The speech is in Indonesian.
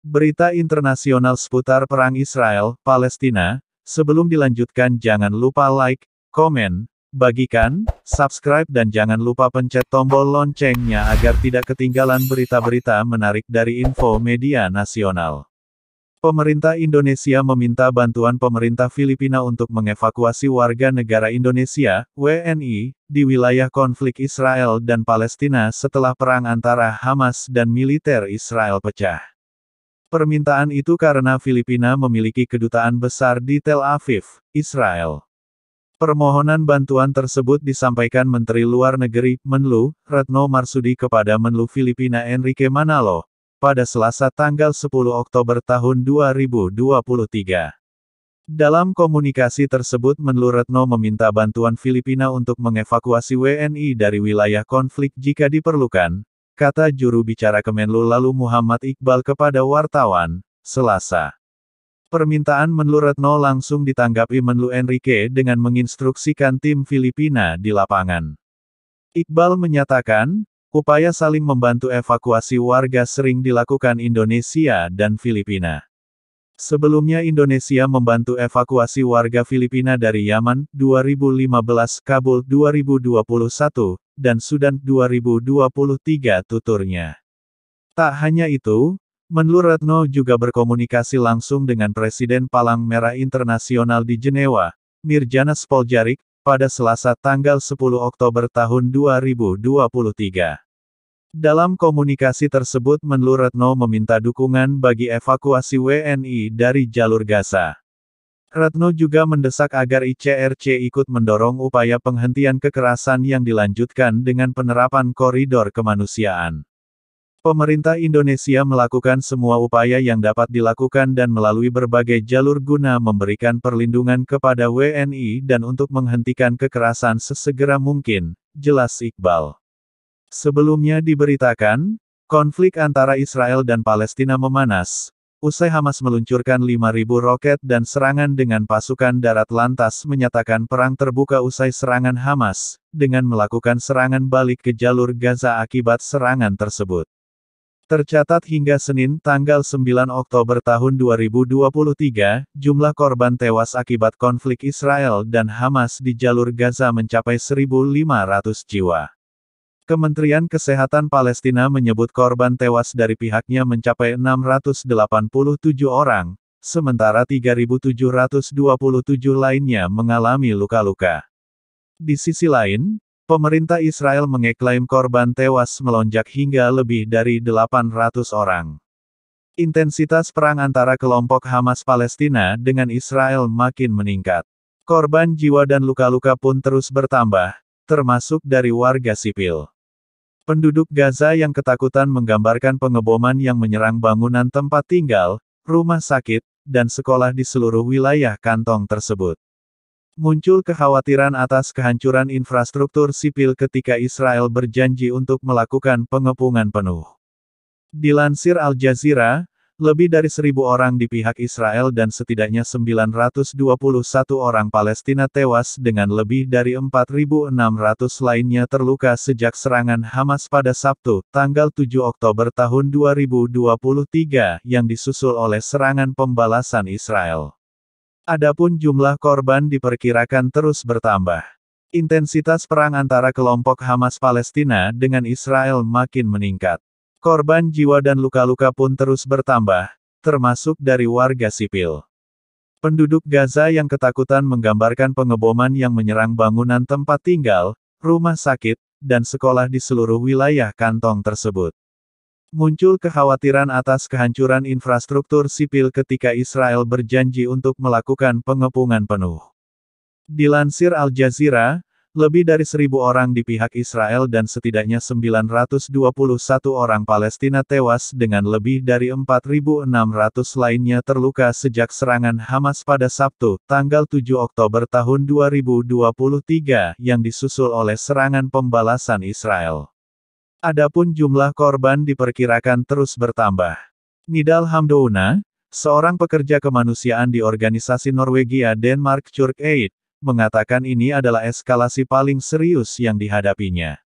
Berita internasional seputar perang Israel-Palestina. Sebelum dilanjutkan jangan lupa like, komen, bagikan, subscribe dan jangan lupa pencet tombol loncengnya agar tidak ketinggalan berita-berita menarik dari Info Media Nasional. Pemerintah Indonesia meminta bantuan pemerintah Filipina untuk mengevakuasi warga negara Indonesia, WNI, di wilayah konflik Israel dan Palestina setelah perang antara Hamas dan militer Israel pecah. Permintaan itu karena Filipina memiliki kedutaan besar di Tel Aviv, Israel. Permohonan bantuan tersebut disampaikan Menteri Luar Negeri, Menlu, Retno Marsudi kepada Menlu Filipina Enrique Manalo, pada Selasa tanggal 10 Oktober tahun 2023. Dalam komunikasi tersebut Menlu Retno meminta bantuan Filipina untuk mengevakuasi WNI dari wilayah konflik jika diperlukan, kata juru bicara Kemenlu lalu Muhammad Iqbal kepada wartawan, Selasa. Permintaan Menlu Retno langsung ditanggapi Menlu Enrique dengan menginstruksikan tim Filipina di lapangan. Iqbal menyatakan, upaya saling membantu evakuasi warga sering dilakukan Indonesia dan Filipina. Sebelumnya Indonesia membantu evakuasi warga Filipina dari Yaman, 2015, Kabul 2021, dan Sudan 2023 tuturnya. Tak hanya itu, Menlu Retno juga berkomunikasi langsung dengan Presiden Palang Merah Internasional di Jenewa, Mirjana Spoljaric, pada Selasa tanggal 10 Oktober tahun 2023. Dalam komunikasi tersebut Menlu Retno meminta dukungan bagi evakuasi WNI dari jalur Gaza. Retno juga mendesak agar ICRC ikut mendorong upaya penghentian kekerasan yang dilanjutkan dengan penerapan koridor kemanusiaan. Pemerintah Indonesia melakukan semua upaya yang dapat dilakukan dan melalui berbagai jalur guna memberikan perlindungan kepada WNI dan untuk menghentikan kekerasan sesegera mungkin, jelas Iqbal. Sebelumnya diberitakan, konflik antara Israel dan Palestina memanas, usai Hamas meluncurkan 5.000 roket dan serangan dengan pasukan darat lantas menyatakan perang terbuka usai serangan Hamas, dengan melakukan serangan balik ke jalur Gaza akibat serangan tersebut. Tercatat hingga Senin tanggal 9 Oktober tahun 2023, jumlah korban tewas akibat konflik Israel dan Hamas di jalur Gaza mencapai 1.500 jiwa. Kementerian Kesehatan Palestina menyebut korban tewas dari pihaknya mencapai 687 orang, sementara 3.727 lainnya mengalami luka-luka. Di sisi lain, pemerintah Israel mengeklaim korban tewas melonjak hingga lebih dari 800 orang. Intensitas perang antara kelompok Hamas Palestina dengan Israel makin meningkat. Korban jiwa dan luka-luka pun terus bertambah, termasuk dari warga sipil. Penduduk Gaza yang ketakutan menggambarkan pengeboman yang menyerang bangunan tempat tinggal, rumah sakit, dan sekolah di seluruh wilayah kantong tersebut. Muncul kekhawatiran atas kehancuran infrastruktur sipil ketika Israel berjanji untuk melakukan pengepungan penuh. Dilansir Al Jazeera, lebih dari 1.000 orang di pihak Israel dan setidaknya 921 orang Palestina tewas dengan lebih dari 4.600 lainnya terluka sejak serangan Hamas pada Sabtu, tanggal 7 Oktober tahun 2023, yang disusul oleh serangan pembalasan Israel. Adapun jumlah korban diperkirakan terus bertambah. Intensitas perang antara kelompok Hamas Palestina dengan Israel makin meningkat. Korban jiwa dan luka-luka pun terus bertambah, termasuk dari warga sipil. Penduduk Gaza yang ketakutan menggambarkan pengeboman yang menyerang bangunan tempat tinggal, rumah sakit, dan sekolah di seluruh wilayah kantong tersebut. Muncul kekhawatiran atas kehancuran infrastruktur sipil ketika Israel berjanji untuk melakukan pengepungan penuh. Dilansir Al Jazeera, lebih dari 1.000 orang di pihak Israel dan setidaknya 921 orang Palestina tewas dengan lebih dari 4.600 lainnya terluka sejak serangan Hamas pada Sabtu, tanggal 7 Oktober tahun 2023, yang disusul oleh serangan pembalasan Israel. Adapun jumlah korban diperkirakan terus bertambah. Nidal Hamdouna, seorang pekerja kemanusiaan di organisasi Norwegia Denmark Church Aid, mengatakan ini adalah eskalasi paling serius yang dihadapinya.